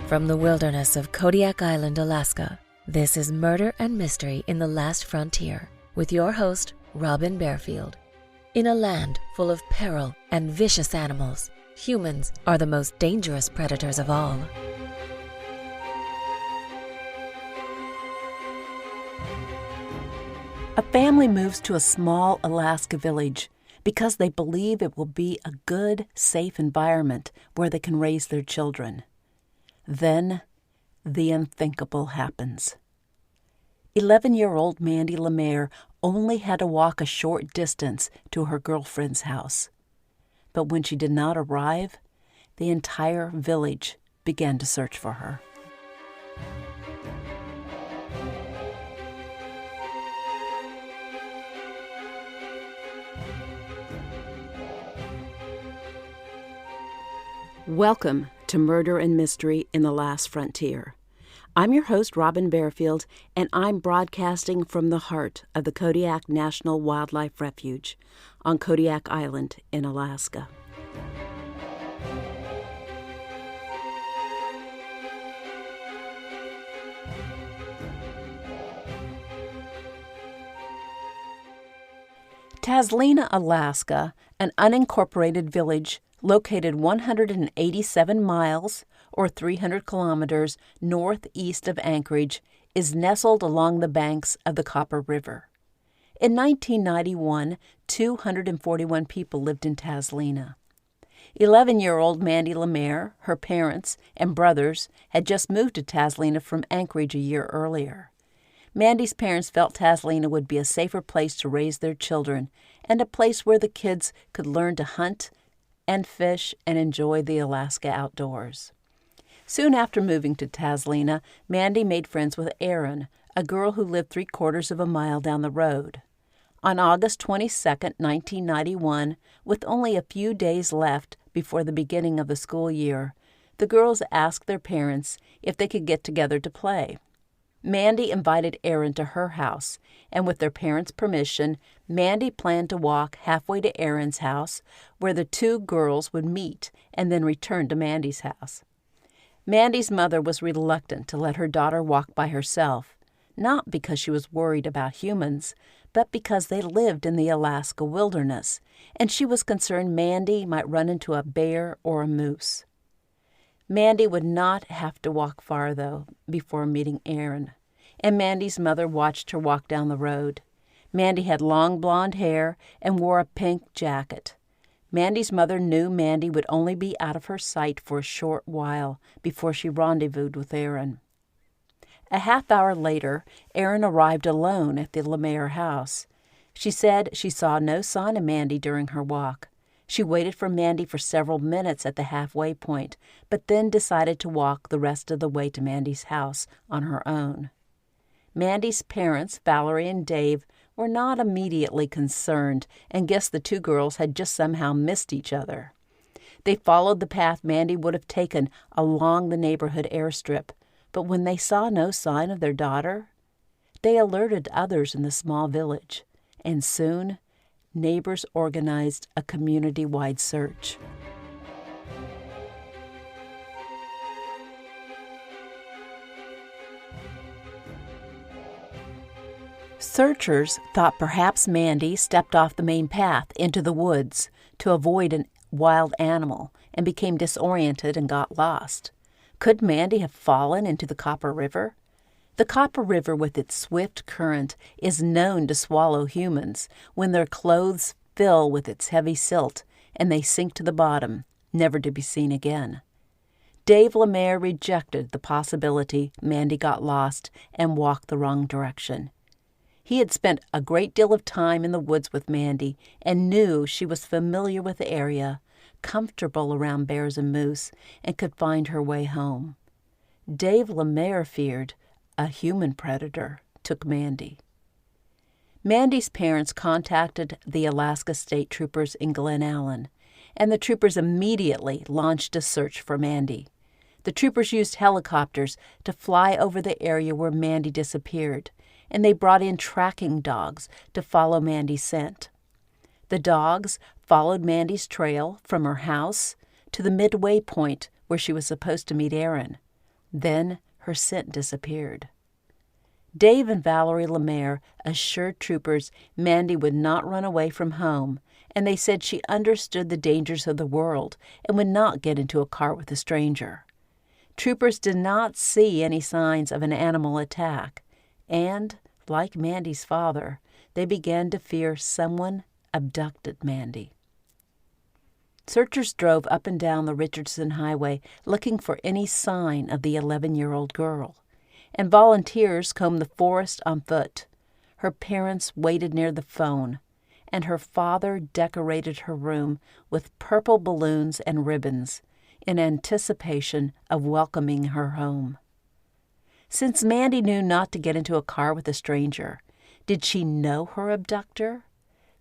From the wilderness of Kodiak Island, Alaska, this is Murder and Mystery in the Last Frontier with your host, Robin Barefield. In a land full of peril and vicious animals, humans are the most dangerous predators of all. A family moves to a small Alaska village because they believe it will be a good, safe environment where they can raise their children. Then, the unthinkable happens. 11-year-old Mandy Lemaire only had to walk a short distance to her girlfriend's house. But when she did not arrive, the entire village began to search for her. Welcome to Murder and Mystery in the Last Frontier. I'm your host, Robin Barefield, and I'm broadcasting from the heart of the Kodiak National Wildlife Refuge on Kodiak Island in Alaska. Tazlina, Alaska, an unincorporated village located 187 miles or 300 kilometers northeast of Anchorage, is nestled along the banks of the Copper River. In 1991, 241 people lived in Tazlina. 11-year-old Mandy Lemaire, her parents, and brothers had just moved to Tazlina from Anchorage a year earlier. Mandy's parents felt Tazlina would be a safer place to raise their children and a place where the kids could learn to hunt and fish and enjoy the Alaska outdoors. Soon after moving to Tazlina, Mandy made friends with Erin, a girl who lived 3/4 of a mile down the road. On August 22, 1991, with only a few days left before the beginning of the school year, the girls asked their parents if they could get together to play. Mandy invited Erin to her house, and with their parents' permission, Mandy planned to walk halfway to Erin's house, where the two girls would meet and then return to Mandy's house. Mandy's mother was reluctant to let her daughter walk by herself, not because she was worried about humans, but because they lived in the Alaska wilderness, and she was concerned Mandy might run into a bear or a moose. Mandy would not have to walk far, though, before meeting Erin, and Mandy's mother watched her walk down the road. Mandy had long blonde hair and wore a pink jacket. Mandy's mother knew Mandy would only be out of her sight for a short while before she rendezvoused with Erin. A half hour later, Erin arrived alone at the Lemaire house. She said she saw no sign of Mandy during her walk. She waited for Mandy for several minutes at the halfway point, but then decided to walk the rest of the way to Mandy's house on her own. Mandy's parents, Valerie and Dave, were not immediately concerned and guessed the two girls had just somehow missed each other. They followed the path Mandy would have taken along the neighborhood airstrip, but when they saw no sign of their daughter, they alerted others in the small village, and soon neighbors organized a community-wide search. Searchers thought perhaps Mandy stepped off the main path into the woods to avoid a wild animal and became disoriented and got lost. Could Mandy have fallen into the Copper River? The Copper River, with its swift current, is known to swallow humans when their clothes fill with its heavy silt and they sink to the bottom, never to be seen again. Dave Lemaire rejected the possibility Mandy got lost and walked the wrong direction. He had spent a great deal of time in the woods with Mandy and knew she was familiar with the area, comfortable around bears and moose, and could find her way home. Dave Lemaire feared a human predator took Mandy. Mandy's parents contacted the Alaska State Troopers in Glen Allen, and the troopers immediately launched a search for Mandy. The troopers used helicopters to fly over the area where Mandy disappeared, and they brought in tracking dogs to follow Mandy's scent. The dogs followed Mandy's trail from her house to the midway point where she was supposed to meet Erin. Then her scent disappeared. Dave and Valerie Lemaire assured troopers Mandy would not run away from home, and they said she understood the dangers of the world and would not get into a car with a stranger. Troopers did not see any signs of an animal attack, and, like Mandy's father, they began to fear someone abducted Mandy. Searchers drove up and down the Richardson Highway looking for any sign of the 11-year-old girl, and volunteers combed the forest on foot. Her parents waited near the phone, and her father decorated her room with purple balloons and ribbons in anticipation of welcoming her home. Since Mandy knew not to get into a car with a stranger, did she know her abductor?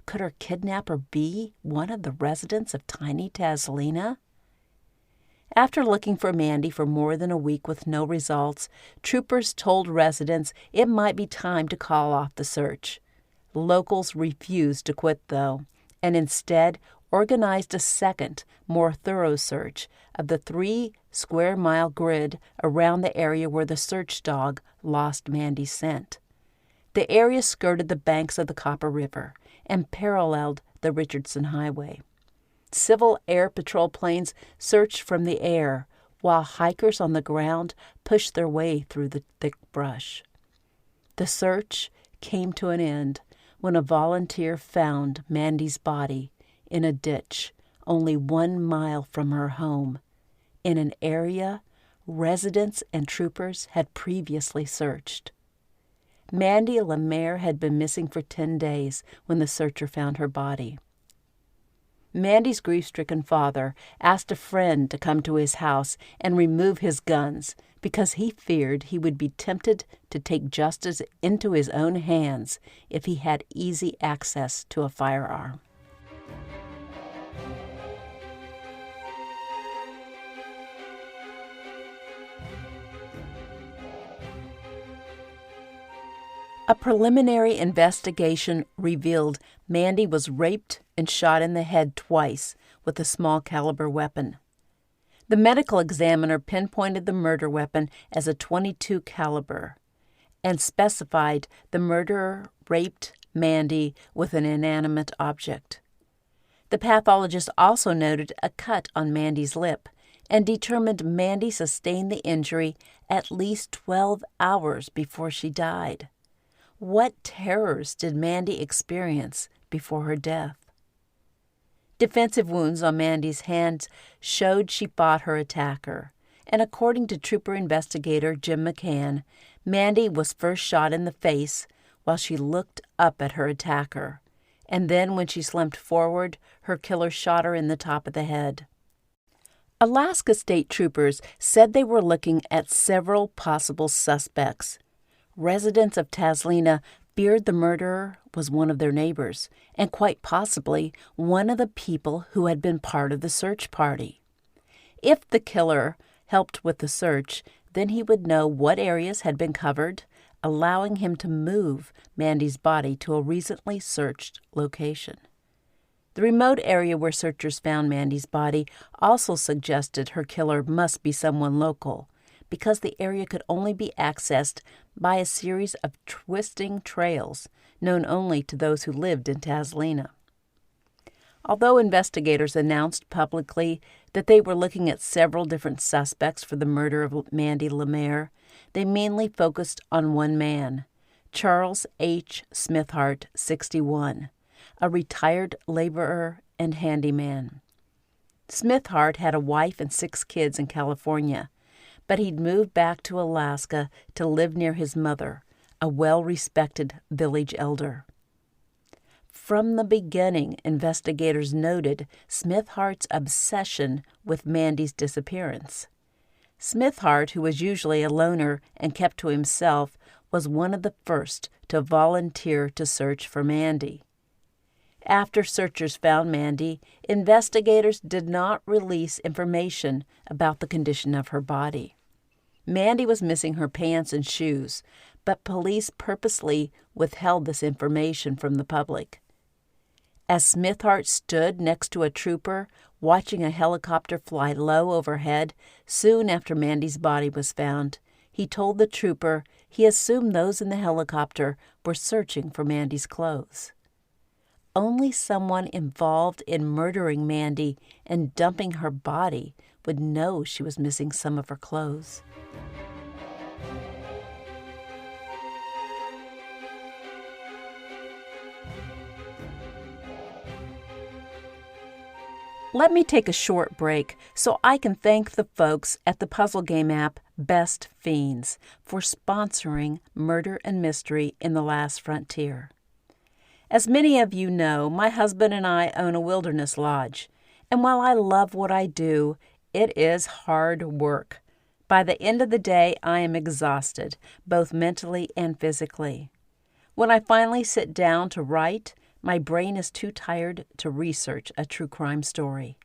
Could her kidnapper be one of the residents of tiny Tazlina? After looking for Mandy for more than a week with no results, troopers told residents it might be time to call off the search. Locals refused to quit, though, and instead organized a second, more thorough search of the 3-square-mile grid around the area where the search dog lost Mandy's scent. The area skirted the banks of the Copper River and paralleled the Richardson Highway. Civil Air Patrol planes searched from the air, while hikers on the ground pushed their way through the thick brush. The search came to an end when a volunteer found Mandy's body in a ditch only 1 mile from her home, in an area residents and troopers had previously searched. Mandy Lemaire had been missing for 10 days when the searcher found her body. Mandy's grief-stricken father asked a friend to come to his house and remove his guns because he feared he would be tempted to take justice into his own hands if he had easy access to a firearm. A preliminary investigation revealed Mandy was raped and shot in the head twice with a small-caliber weapon. The medical examiner pinpointed the murder weapon as a .22 caliber and specified the murderer raped Mandy with an inanimate object. The pathologist also noted a cut on Mandy's lip and determined Mandy sustained the injury at least 12 hours before she died. What terrors did Mandy experience before her death? Defensive wounds on Mandy's hands showed she fought her attacker, and according to trooper investigator Jim McCann, Mandy was first shot in the face while she looked up at her attacker, and then when she slumped forward, her killer shot her in the top of the head. Alaska State troopers said they were looking at several possible suspects. Residents of Tazlina feared the murderer was one of their neighbors, and quite possibly one of the people who had been part of the search party. If the killer helped with the search, then he would know what areas had been covered, allowing him to move Mandy's body to a recently searched location. The remote area where searchers found Mandy's body also suggested her killer must be someone local, because the area could only be accessed by a series of twisting trails known only to those who lived in Tazlina. Although investigators announced publicly that they were looking at several different suspects for the murder of Mandy Lemaire, they mainly focused on one man, Charles H. Smithhart, 61, a retired laborer and handyman. Smithhart had a wife and 6 kids in California, but he'd moved back to Alaska to live near his mother, a well-respected village elder. From the beginning, investigators noted Smithhart's obsession with Mandy's disappearance. Smithhart, who was usually a loner and kept to himself, was one of the first to volunteer to search for Mandy. After searchers found Mandy, investigators did not release information about the condition of her body. Mandy was missing her pants and shoes, but police purposely withheld this information from the public. As Smithhart stood next to a trooper watching a helicopter fly low overhead soon after Mandy's body was found. He told the trooper he assumed those in the helicopter were searching for Mandy's clothes. Only someone involved in murdering Mandy and dumping her body would know she was missing some of her clothes. Let me take a short break so I can thank the folks at the puzzle game app Best Fiends for sponsoring Murder and Mystery in the Last Frontier. As many of you know, my husband and I own a wilderness lodge, and while I love what I do, it is hard work. By the end of the day, I am exhausted, both mentally and physically. When I finally sit down to write, my brain is too tired to research a true crime story.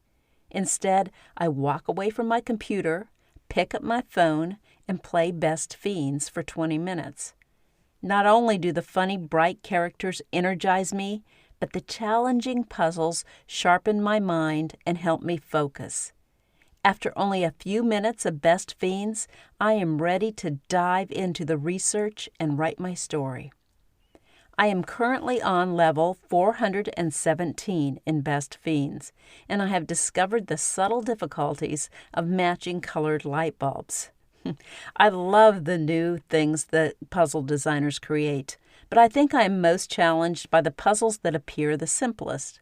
Instead, I walk away from my computer, pick up my phone, and play Best Fiends for 20 minutes. Not only do the funny, bright characters energize me, but the challenging puzzles sharpen my mind and help me focus. After only a few minutes of Best Fiends, I am ready to dive into the research and write my story. I am currently on level 417 in Best Fiends, and I have discovered the subtle difficulties of matching colored light bulbs. I love the new things that puzzle designers create, but I think I am most challenged by the puzzles that appear the simplest.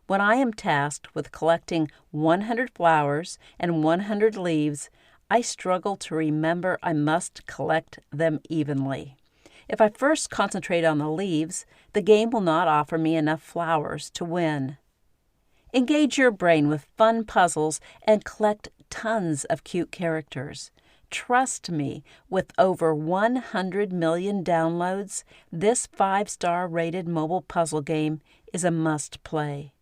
When I am tasked with collecting 100 flowers and 100 leaves, I struggle to remember I must collect them evenly. If I first concentrate on the leaves, the game will not offer me enough flowers to win. Engage your brain with fun puzzles and collect tons of cute characters. Trust me, with over 100 million downloads, this 5-star rated mobile puzzle game is a must-play.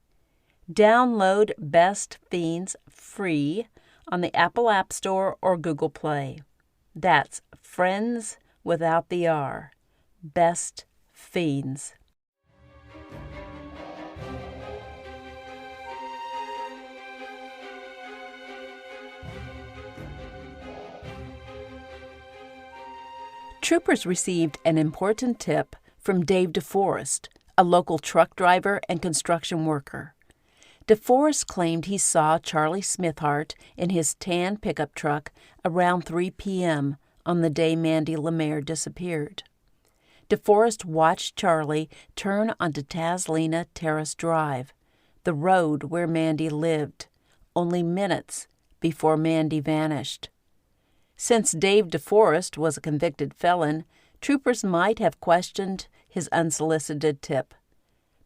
Download Best Fiends free on the Apple App Store or Google Play. That's Friends without the R. Best Fiends. Troopers received an important tip from Dave DeForest, a local truck driver and construction worker. DeForest claimed he saw Charlie Smithhart in his tan pickup truck around 3 p.m. on the day Mandy Lemaire disappeared. DeForest watched Charlie turn onto Tazlina Terrace Drive, the road where Mandy lived, only minutes before Mandy vanished. Since Dave DeForest was a convicted felon, troopers might have questioned his unsolicited tip.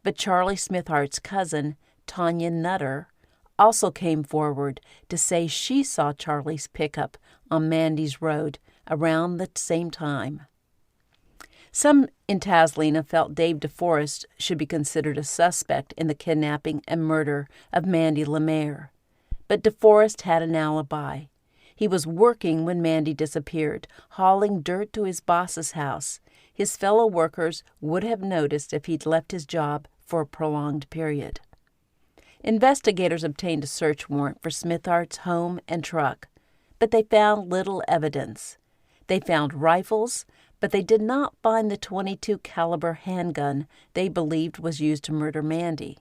But Charlie Smithhart's cousin, Tanya Nutter, also came forward to say she saw Charlie's pickup on Mandy's road around the same time. Some in Tazlina felt Dave DeForest should be considered a suspect in the kidnapping and murder of Mandy Lemaire. But DeForest had an alibi. He was working when Mandy disappeared, hauling dirt to his boss's house. His fellow workers would have noticed if he'd left his job for a prolonged period. Investigators obtained a search warrant for Smithhart's home and truck, but they found little evidence. They found rifles, but they did not find the .22 caliber handgun they believed was used to murder Mandy.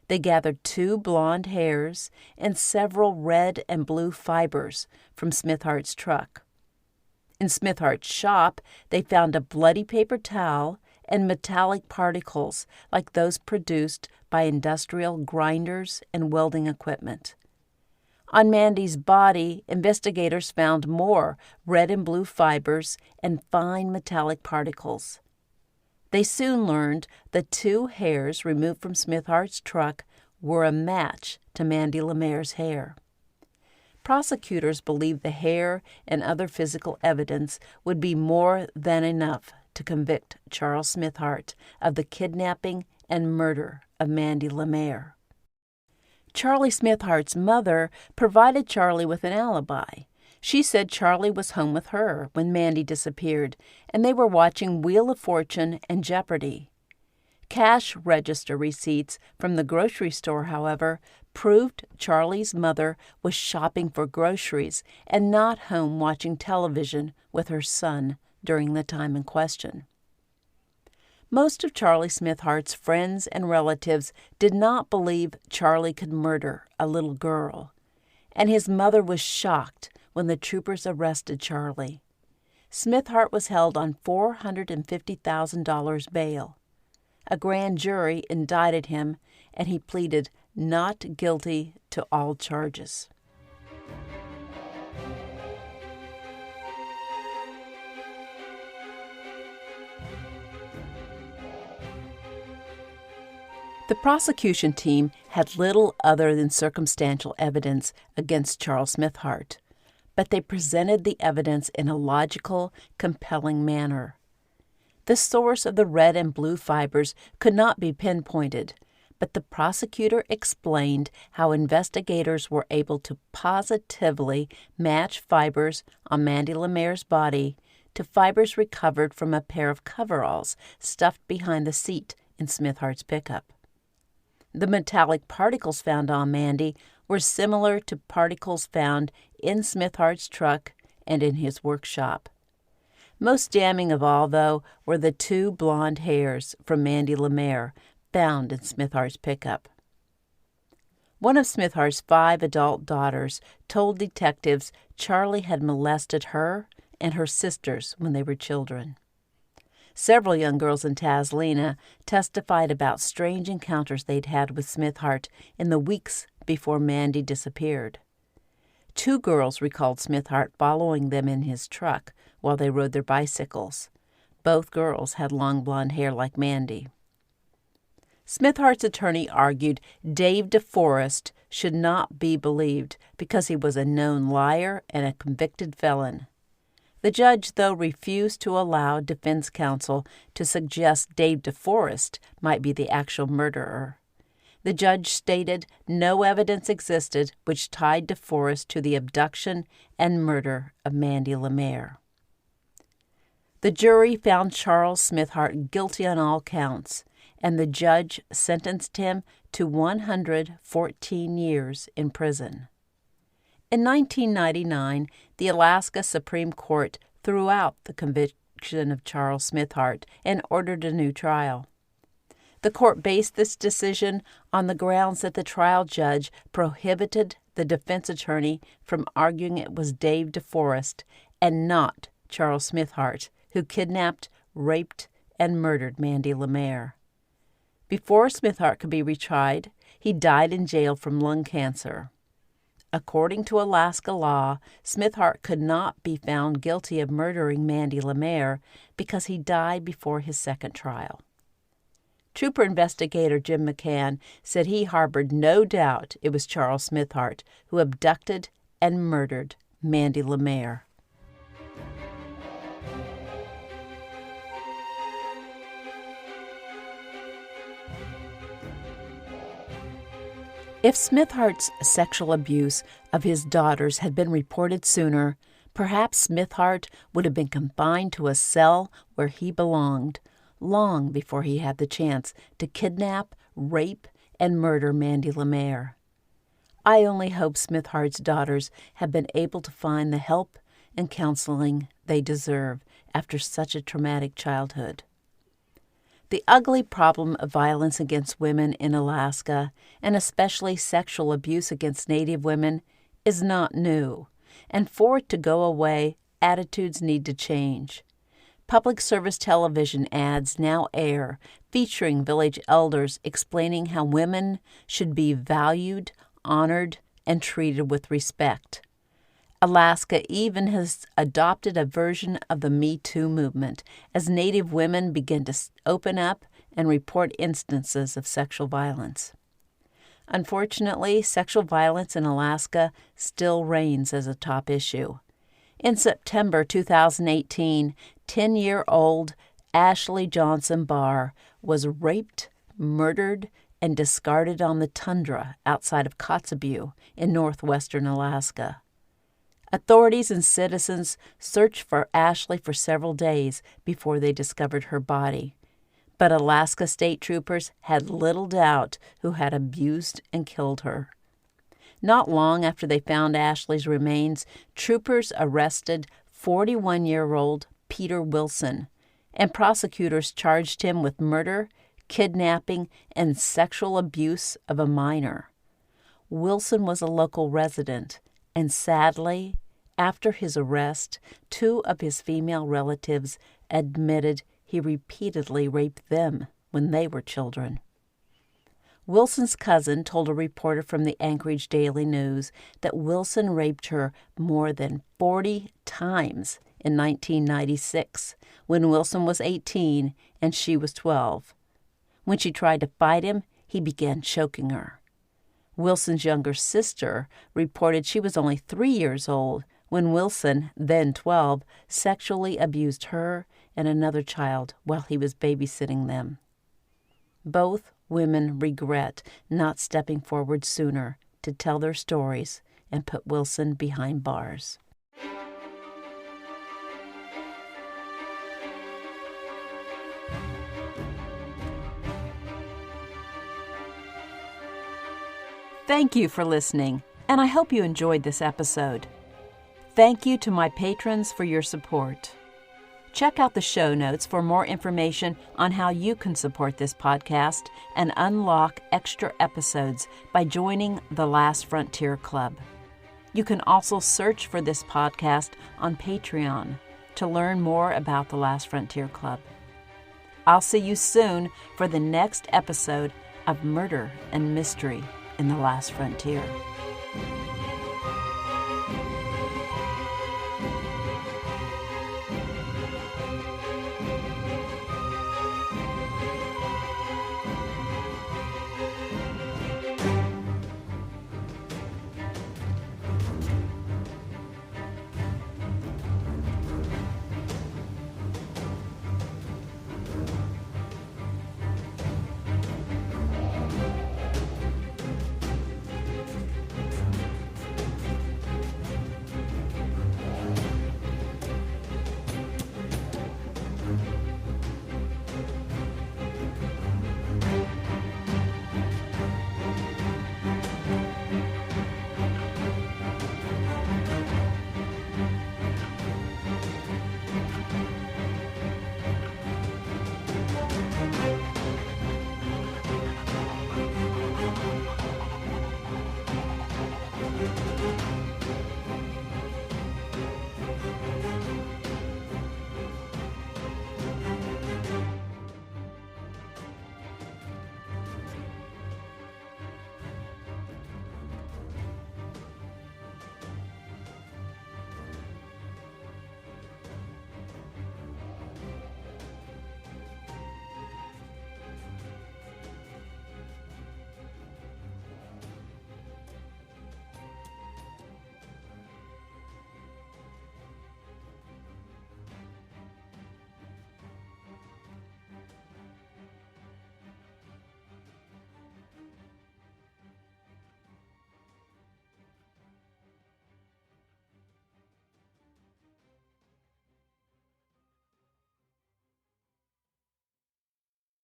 They gathered 2 blonde hairs and several red and blue fibers from Smithhart's truck. In Smithhart's shop, they found a bloody paper towel and metallic particles like those produced by industrial grinders and welding equipment. On Mandy's body, investigators found more red and blue fibers and fine metallic particles. They soon learned the 2 hairs removed from Smithhart's truck were a match to Mandy Lemaire's hair. Prosecutors believed the hair and other physical evidence would be more than enough to convict Charles Smithhart of the kidnapping and murder of Mandy Lemaire. Charlie Smithhart's mother provided Charlie with an alibi. She said Charlie was home with her when Mandy disappeared, and they were watching Wheel of Fortune and Jeopardy. Cash register receipts from the grocery store, however, proved Charlie's mother was shopping for groceries and not home watching television with her son during the time in question. Most of Charlie Smithhart's friends and relatives did not believe Charlie could murder a little girl, and his mother was shocked when the troopers arrested Charlie. Smithhart was held on $450,000 bail. A grand jury indicted him, and he pleaded not guilty to all charges. The prosecution team had little other than circumstantial evidence against Charles Smithhart, but they presented the evidence in a logical, compelling manner. The source of the red and blue fibers could not be pinpointed, but the prosecutor explained how investigators were able to positively match fibers on Mandy Lemaire's body to fibers recovered from a pair of coveralls stuffed behind the seat in Smithhart's pickup. The metallic particles found on Mandy were similar to particles found in Smithhart's truck and in his workshop. Most damning of all, though, were the 2 blonde hairs from Mandy Lemaire found in Smithhart's pickup. One of Smithhart's 5 adult daughters told detectives Charlie had molested her and her sisters when they were children. Several young girls in Tazlina testified about strange encounters they'd had with Smithhart in the weeks before Mandy disappeared. 2 girls recalled Smithhart following them in his truck while they rode their bicycles. Both girls had long blonde hair like Mandy. Smithhart's attorney argued Dave DeForest should not be believed because he was a known liar and a convicted felon. The judge, though, refused to allow defense counsel to suggest Dave DeForest might be the actual murderer. The judge stated no evidence existed which tied DeForest to the abduction and murder of Mandy Lemaire. The jury found Charles Smithhart guilty on all counts, and the judge sentenced him to 114 years in prison. In 1999, the Alaska Supreme Court threw out the conviction of Charles Smithhart and ordered a new trial. The court based this decision on the grounds that the trial judge prohibited the defense attorney from arguing it was Dave DeForest and not Charles Smithhart who kidnapped, raped, and murdered Mandy Lemaire. Before Smithhart could be retried, he died in jail from lung cancer. According to Alaska law, Smithhart could not be found guilty of murdering Mandy Lemaire because he died before his second trial. Trooper investigator Jim McCann said he harbored no doubt it was Charles Smithhart who abducted and murdered Mandy Lemaire. If Smithhart's sexual abuse of his daughters had been reported sooner, perhaps Smithhart would have been confined to a cell where he belonged, long before he had the chance to kidnap, rape, and murder Mandy Lemaire. I only hope Smithhart's daughters have been able to find the help and counseling they deserve after such a traumatic childhood. The ugly problem of violence against women in Alaska, and especially sexual abuse against Native women, is not new, and for it to go away, attitudes need to change. Public service television ads now air, featuring village elders explaining how women should be valued, honored, and treated with respect. Alaska even has adopted a version of the Me Too movement as Native women begin to open up and report instances of sexual violence. Unfortunately, sexual violence in Alaska still reigns as a top issue. In September 2018, 10-year-old Ashley Johnson Barr was raped, murdered, and discarded on the tundra outside of Kotzebue in northwestern Alaska. Authorities and citizens searched for Ashley for several days before they discovered her body, But Alaska state troopers had little doubt who had abused and killed her. Not long after they found Ashley's remains, troopers arrested 41-year-old Peter Wilson, and prosecutors charged him with murder, kidnapping, and sexual abuse of a minor. Wilson was a local resident, and sadly, after his arrest, 2 of his female relatives admitted he repeatedly raped them when they were children. Wilson's cousin told a reporter from the Anchorage Daily News that Wilson raped her more than 40 times in 1996, when Wilson was 18 and she was 12. When she tried to fight him, he began choking her. Wilson's younger sister reported she was only 3 years old when Wilson, then 12, sexually abused her and another child while he was babysitting them. Both women regret not stepping forward sooner to tell their stories and put Wilson behind bars. Thank you for listening, and I hope you enjoyed this episode. Thank you to my patrons for your support. Check out the show notes for more information on how you can support this podcast and unlock extra episodes by joining the Last Frontier Club. You can also search for this podcast on Patreon to learn more about the Last Frontier Club. I'll see you soon for the next episode of Murder and Mystery in the Last Frontier.